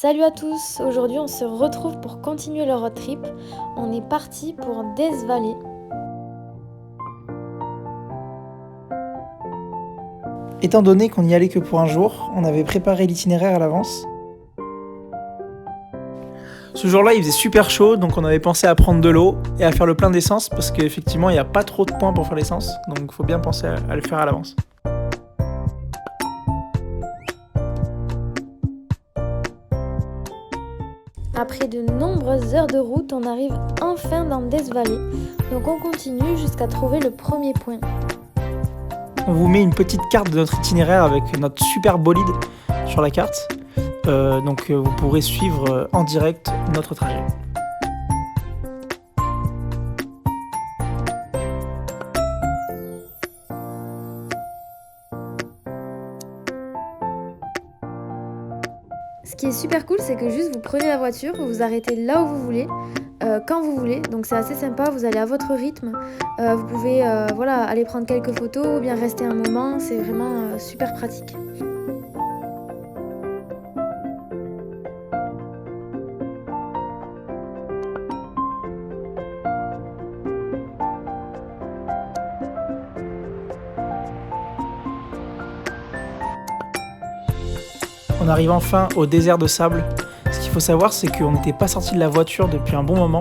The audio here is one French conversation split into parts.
Salut à tous, aujourd'hui on se retrouve pour continuer le road trip. On est parti pour Death Valley. Étant donné qu'on n'y allait que pour un jour, on avait préparé l'itinéraire à l'avance. Ce jour-là, il faisait super chaud, donc on avait pensé à prendre de l'eau et à faire le plein d'essence, parce qu'effectivement, il n'y a pas trop de points pour faire l'essence, donc il faut bien penser à le faire à l'avance. Après de nombreuses heures de route, on arrive enfin dans Death Valley. Donc on continue jusqu'à trouver le premier point. On vous met une petite carte de notre itinéraire avec notre super bolide sur la carte, donc vous pourrez suivre en direct notre trajet. Ce qui est super cool, c'est que juste vous prenez la voiture, vous vous arrêtez là où vous voulez, quand vous voulez. Donc c'est assez sympa, vous allez à votre rythme. Vous pouvez aller prendre quelques photos ou bien rester un moment, c'est vraiment super pratique. On arrive enfin au désert de sable. Ce qu'il faut savoir, c'est qu'on n'était pas sorti de la voiture depuis un bon moment.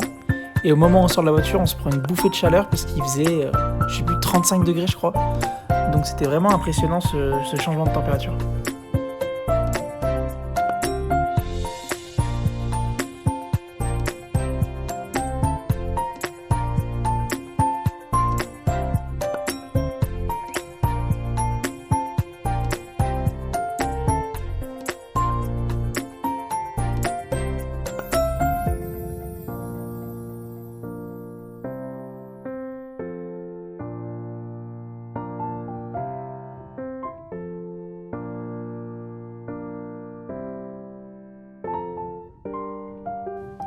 Et au moment où on sort de la voiture, on se prend une bouffée de chaleur parce qu'il faisait, 35 degrés, je crois. Donc c'était vraiment impressionnant ce changement de température.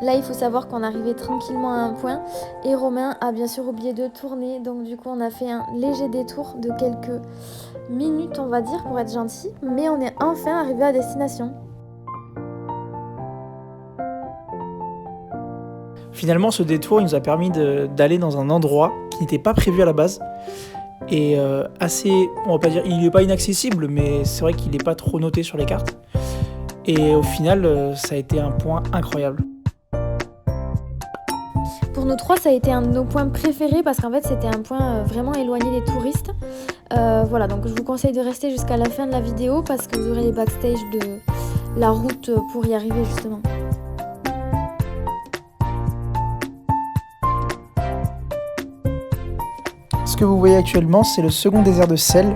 Là, il faut savoir qu'on arrivait tranquillement à un point et Romain a bien sûr oublié de tourner. Donc du coup, on a fait un léger détour de quelques minutes, on va dire, pour être gentil. Mais on est enfin arrivé à destination. Finalement, ce détour, il nous a permis d'aller dans un endroit qui n'était pas prévu à la base. Et assez, on va pas dire, il n'est pas inaccessible, mais c'est vrai qu'il n'est pas trop noté sur les cartes. Et au final, ça a été un point incroyable. Pour nous trois, ça a été un de nos points préférés parce qu'en fait, c'était un point vraiment éloigné des touristes. Donc je vous conseille de rester jusqu'à la fin de la vidéo parce que vous aurez les backstage de la route pour y arriver justement. Ce que vous voyez actuellement, c'est le second désert de sel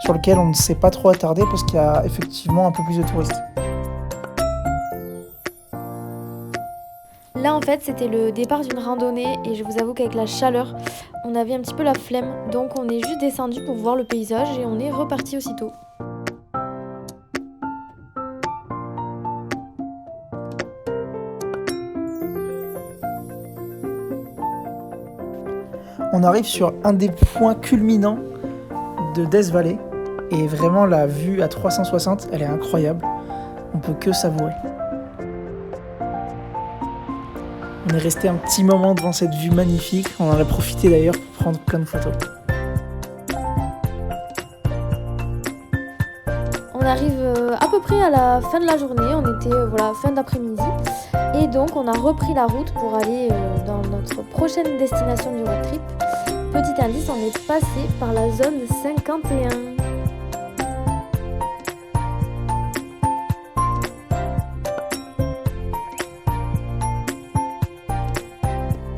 sur lequel on ne s'est pas trop attardé parce qu'il y a effectivement un peu plus de touristes. Là en fait c'était le départ d'une randonnée et je vous avoue qu'avec la chaleur on avait un petit peu la flemme, donc on est juste descendu pour voir le paysage et on est reparti aussitôt. On arrive sur un des points culminants de Death Valley et vraiment la vue à 360, elle est incroyable. On peut que savourer. On est resté un petit moment devant cette vue magnifique. On en a profité d'ailleurs pour prendre plein de photos. On arrive à peu près à la fin de la journée, on était fin d'après-midi et donc on a repris la route pour aller dans notre prochaine destination du road trip. Petit indice, on est passé par la zone 51.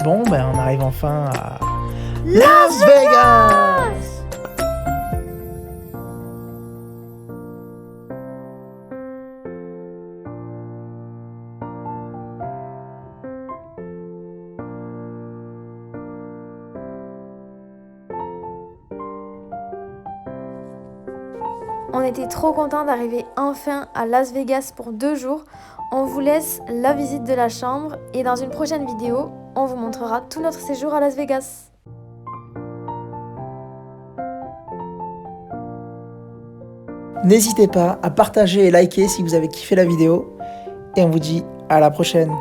Bon, on arrive enfin à Las Vegas! On était trop contents d'arriver enfin à Las Vegas pour 2 jours. On vous laisse la visite de la chambre et dans une prochaine vidéo, on vous montrera tout notre séjour à Las Vegas. N'hésitez pas à partager et liker si vous avez kiffé la vidéo. Et on vous dit à la prochaine.